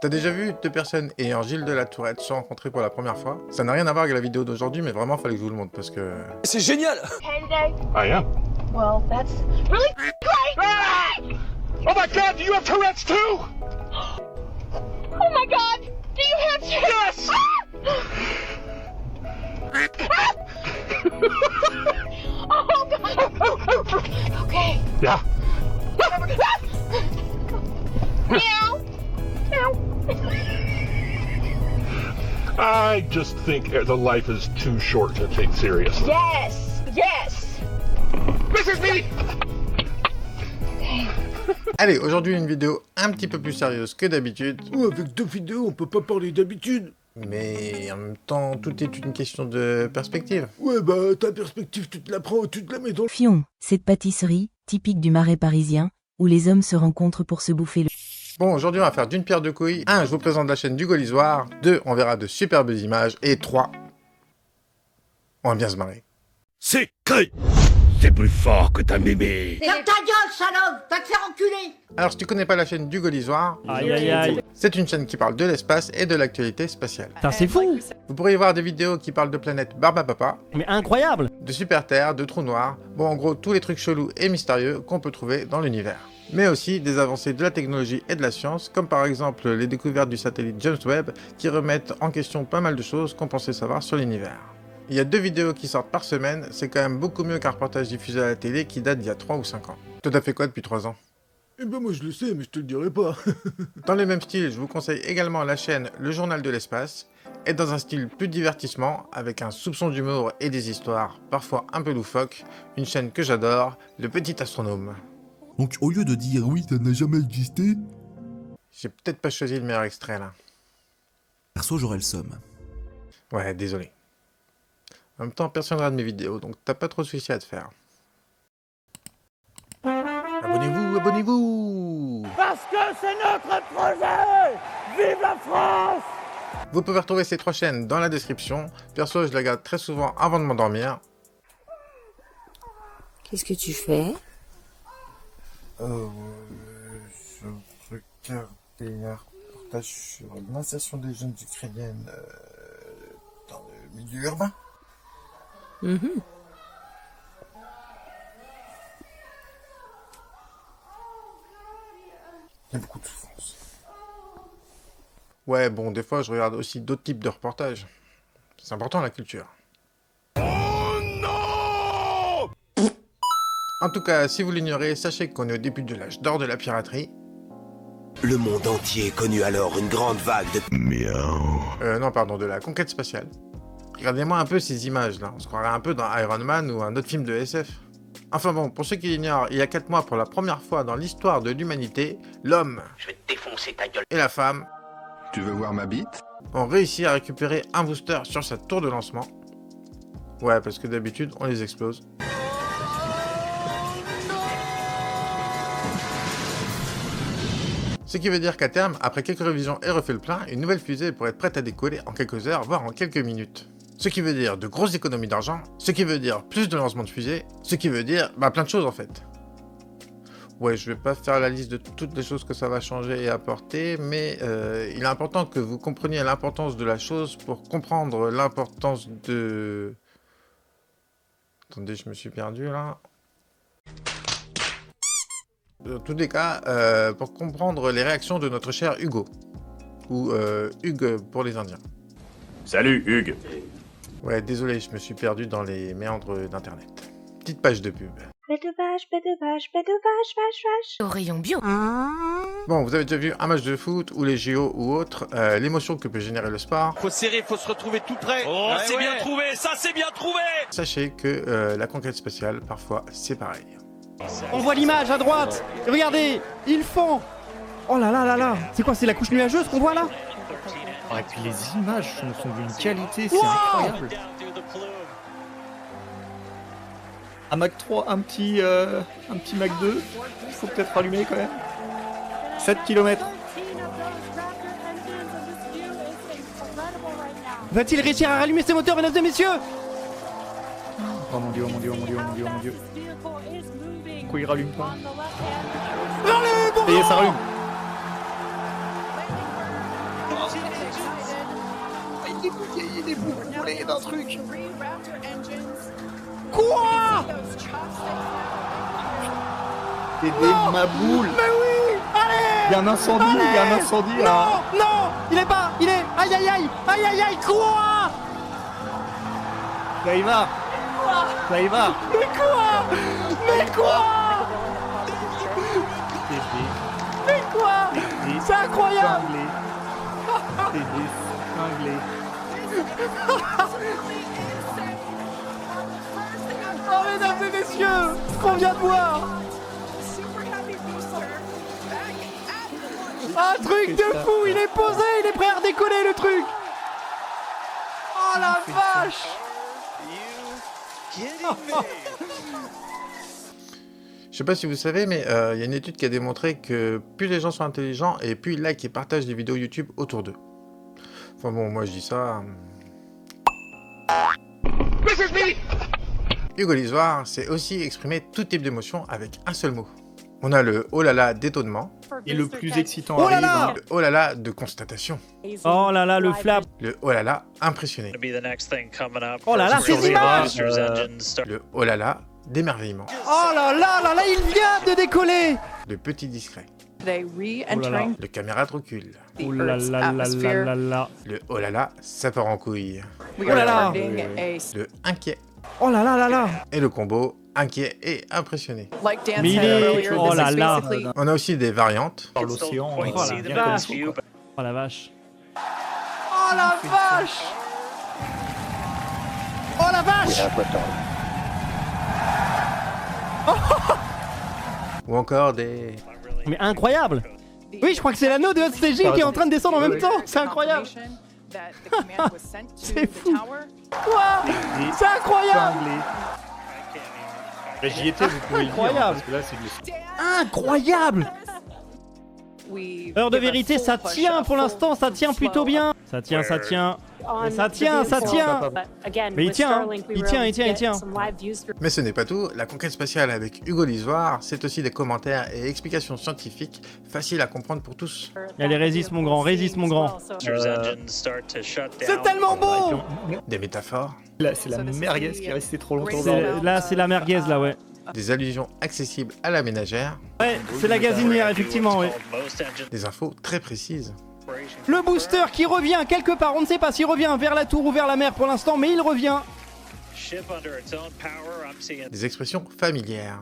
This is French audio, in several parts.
T'as déjà vu deux personnes ayant Gilles de la Tourette se rencontrer pour la première fois? Ça n'a rien à voir avec la vidéo d'aujourd'hui, mais vraiment fallait que je vous le montre parce que... C'est génial! I am. Well, that's really Ah! Oh my god, do you have Tourette's too? Oh my god! Do you have Yes! Oh god! Okay. Yeah. Meow. Meow. I just think the life is too short to take seriously. Yes. Yes. Mrs. Me! Allez, aujourd'hui une vidéo un petit peu plus sérieuse que d'habitude. Oh, avec deux vidéos, on peut pas parler d'habitude. Mais en même temps, tout est une question de perspective. Ouais, bah, ta perspective, tu te la prends ou tu te la mets dans le... Fion, cette pâtisserie, typique du Marais parisien, où les hommes se rencontrent pour se bouffer le... Bon, aujourd'hui on va faire d'une pierre deux couilles. 1, je vous présente la chaîne du Gaulisoire. 2, on verra de superbes images. Et 3, on va bien se marrer. C'est plus fort que ta mémé. Ferme ta gueule, salope! Va te faire enculer! Alors si tu connais pas la chaîne du Gaulisoire, Aïe aïe aïe. c'est une chaîne qui parle de l'espace et de l'actualité spatiale. Putain, c'est fou. Vous pourrez y voir des vidéos qui parlent de planètes Barbapapa, Mais incroyable. de super terre, de trous noirs, bon en gros tous les trucs chelous et mystérieux qu'on peut trouver dans l'univers. Mais aussi des avancées de la technologie et de la science, comme par exemple les découvertes du satellite James Webb, qui remettent en question pas mal de choses qu'on pensait savoir sur l'univers. Il y a 2 vidéos qui sortent par semaine, c'est quand même beaucoup mieux qu'un reportage diffusé à la télé qui date d'il y a 3 ou 5 ans. Toi t'as fait quoi depuis 3 ans? Eh ben, moi, je le sais, mais je te le dirai pas. Dans le même style, je vous conseille également la chaîne Le Journal de l'Espace, et dans un style plus divertissement, avec un soupçon d'humour et des histoires parfois un peu loufoques, une chaîne que j'adore, Le Petit Astronome. Donc au lieu de dire oui, ça n'a jamais existé, J'ai peut-être pas choisi le meilleur extrait là. perso j'aurais le somme. Ouais, désolé. En même temps, personne regarde mes vidéos, donc t'as pas trop de soucis à te faire. Abonnez-vous, abonnez-vous! Parce que c'est notre projet! Vive la France! Vous pouvez retrouver ces 3 chaînes dans la description. Perso, je les regarde très souvent avant de m'endormir. Qu'est-ce que tu fais? Je regardais un reportage sur l'insertion des jeunes ukrainiennes dans le milieu urbain. Il y a beaucoup de souffrance. Ouais, bon, des fois, je regarde aussi d'autres types de reportages. C'est important, la culture. Oh non! En tout cas, si vous l'ignorez, sachez qu'on est au début de l'âge d'or de la piraterie. Le monde entier connut alors une grande vague de... Miaou. Non, pardon, de la conquête spatiale. Regardez-moi un peu ces images-là. On se croirait un peu dans Iron Man ou un autre film de SF. Enfin bon, pour ceux qui l'ignorent, il y a 4 mois, pour la première fois dans l'histoire de l'humanité, l'homme Je vais te défoncer ta gueule. et la femme Tu veux voir ma bite? ont réussi à récupérer un booster sur sa tour de lancement. Ouais, parce que d'habitude, on les explose. Ce qui veut dire qu'à terme, après quelques révisions et refait le plein, une nouvelle fusée pourrait être prête à décoller en quelques heures, voire en quelques minutes. Ce qui veut dire de grosses économies d'argent, ce qui veut dire plus de lancements de fusées, ce qui veut dire plein de choses en fait. Ouais, je vais pas faire la liste de toutes les choses que ça va changer et apporter, mais il est important que vous compreniez l'importance de la chose pour comprendre l'importance de... Attendez, je me suis perdu là. Dans tous les cas, pour comprendre les réactions de notre cher Hugo. Ou Hugues pour les Indiens. Salut, Hugues. Ouais, désolé, je me suis perdu dans les méandres d'internet. Petite page de pub. Bête de vache, vache. Au rayon bio. Bon, vous avez déjà vu un match de foot ou les JO ou autre, l'émotion que peut générer le sport. Faut serrer, faut se retrouver tout près. Oh, c'est bien trouvé, ça c'est bien trouvé. Sachez que la conquête spatiale, parfois, c'est pareil. On voit l'image à droite. Regardez, ils font. Oh là là là là. C'est quoi, c'est la couche nuageuse qu'on voit là? Et puis les images sont d'une qualité, c'est incroyable. Un Mac 3, un petit Mac 2, il faut peut-être rallumer quand même. 7 km. Va-t-il réussir à rallumer ses moteurs, mesdames et messieurs? Oh mon dieu, oh mon dieu, oh mon dieu, oh mon dieu, oh mon dieu. Pourquoi il rallume pas? Oh Ça y est, ça rallume. Il est bourré d'un truc. Quoi? C'est des maboules. Mais oui! Allez! Il y a un incendie, Allez! il y a un incendie là. Non! Non! Il est pas! Il est! Aïe aïe aïe! Aïe aïe aïe! Quoi? Ça y va. Ça y va. Mais quoi? Mais quoi? Mais quoi? C'est incroyable! C'est des cinglés. Oh mesdames et messieurs! Ce qu'on vient de voir! Un truc de fou! Il est posé! Il est prêt à redécoller le truc! Oh la vache! Je sais pas si vous savez, mais il y a une étude qui a démontré que plus les gens sont intelligents et plus ils like et partagent des vidéos YouTube autour d'eux. Enfin bon, moi je dis ça... Hugo l'Isoire, c'est aussi exprimer tout type d'émotion avec un seul mot. On a le oh là là d'étonnement. Et le plus excitant Oh là arrive. là Hein. Le oh là là de constatation. Oh là là, le flap! Le oh là là impressionné. Oh là là, ces images! Le oh là là d'émerveillement. Oh là là là là, il vient de décoller! Le petit discret. Oh là là. Le caméra de recul. Oh là là là là là là. Le oh là là ça part en couille. Oh là là! Le inquiet. Oh là là là là! Et le combo inquiet et impressionné. Mais il est... Oh là là! On a aussi des variantes. Par l'océan. Oh la vache! Oh la vache! Oh la vache! Oh la vache! Ou encore des... Mais incroyable! Oui, je crois que c'est l'anneau de STJ qui est en train de descendre en même temps! C'est incroyable! C'est fou! Quoi? C'est incroyable! Mais j'y étais, vous pouvez le dire. Incroyable. Parce que là, c'est du... Incroyable! Heure de vérité, ça tient pour l'instant, ça tient plutôt bien! Ça tient, ça tient! Ça tient, ça tient! Mais il tient, hein. Il tient, il tient, il tient! Mais ce n'est pas tout, la conquête spatiale avec Hugo l'Isoire, c'est aussi des commentaires et explications scientifiques faciles à comprendre pour tous. Allez, résiste mon grand, résiste mon grand! C'est tellement beau! Des métaphores, Là, c'est la merguez qui est restée trop longtemps. Là, c'est la merguez, là, ouais. des allusions accessibles à la ménagère, Ouais, c'est la gazinière, effectivement, ouais. des infos très précises. Le booster qui revient quelque part, on ne sait pas s'il revient vers la tour ou vers la mer pour l'instant, mais il revient. Des expressions familières,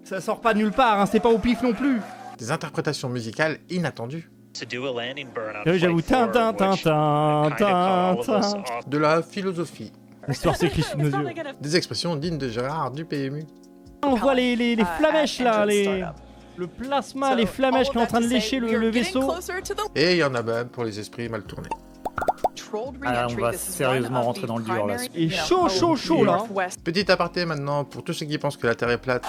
Ça sort pas de nulle part, hein, c'est pas au pif non plus. des interprétations musicales inattendues, J'avoue, tin. de la philosophie, L'histoire s'écrit sous nos yeux. des expressions dignes de Gérard du PMU. On voit les flamèches là, le plasma, les flamèches qui est en train de lécher le vaisseau. Et il y en a même pour les esprits mal tournés. Ah, on va sérieusement rentrer dans le dur là. Et chaud là. Petit aparté maintenant pour tous ceux qui pensent que la Terre est plate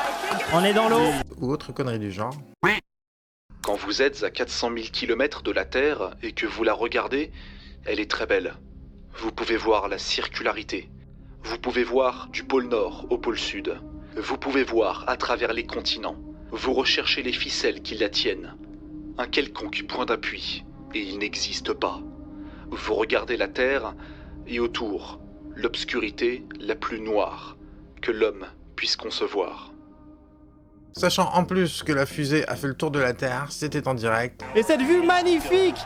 On est dans l'eau. ou autre connerie du genre. Quand vous êtes à 400 000 km de la Terre et que vous la regardez, elle est très belle. Vous pouvez voir la circularité. Vous pouvez voir du pôle Nord au pôle Sud. Vous pouvez voir à travers les continents. Vous recherchez les ficelles qui la tiennent. Un quelconque point d'appui, et il n'existe pas. Vous regardez la Terre, et autour, l'obscurité la plus noire que l'homme puisse concevoir. Sachant en plus que la fusée a fait le tour de la Terre, c'était en direct. Et cette vue magnifique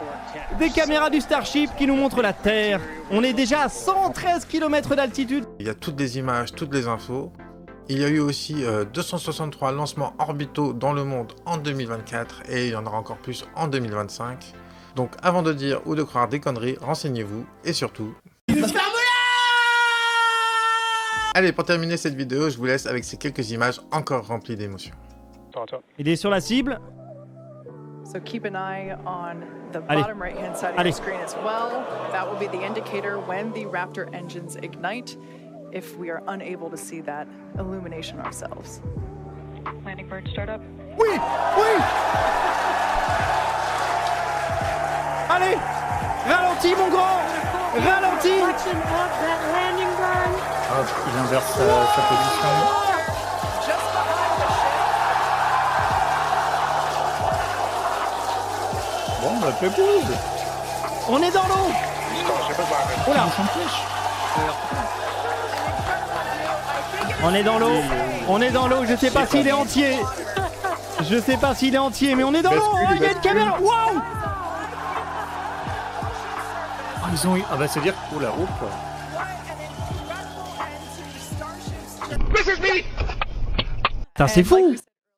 des caméras du Starship qui nous montre la Terre. On est déjà à 113 km d'altitude. Il y a toutes les images, toutes les infos. Il y a eu aussi 263 lancements orbitaux dans le monde en 2024 et il y en aura encore plus en 2025. Donc avant de dire ou de croire des conneries, renseignez-vous et surtout... Allez, pour terminer cette vidéo, je vous laisse avec ces quelques images encore remplies d'émotions. Il est sur la cible. So keep an eye on the Allez. bottom right-hand side of Allez. the screen as well. That will be the indicator when the Raptor engines ignite, if we are unable to see that illumination ourselves. Landing bird startup. Oui, oui. Allez, ralentis mon grand, ralentis. Hop, il inverse sa position. notre pelouse. On est dans l'eau. Oh là. On est dans l'eau. On est dans l'eau. Je sais pas s'il est entier. Je sais pas s'il est entier, mais on est dans l'eau. Oh, il y a une caméra. Waouh. Ils ont eu... Ah bah c'est dire que... Oh la roue quoi. Putain, c'est fou.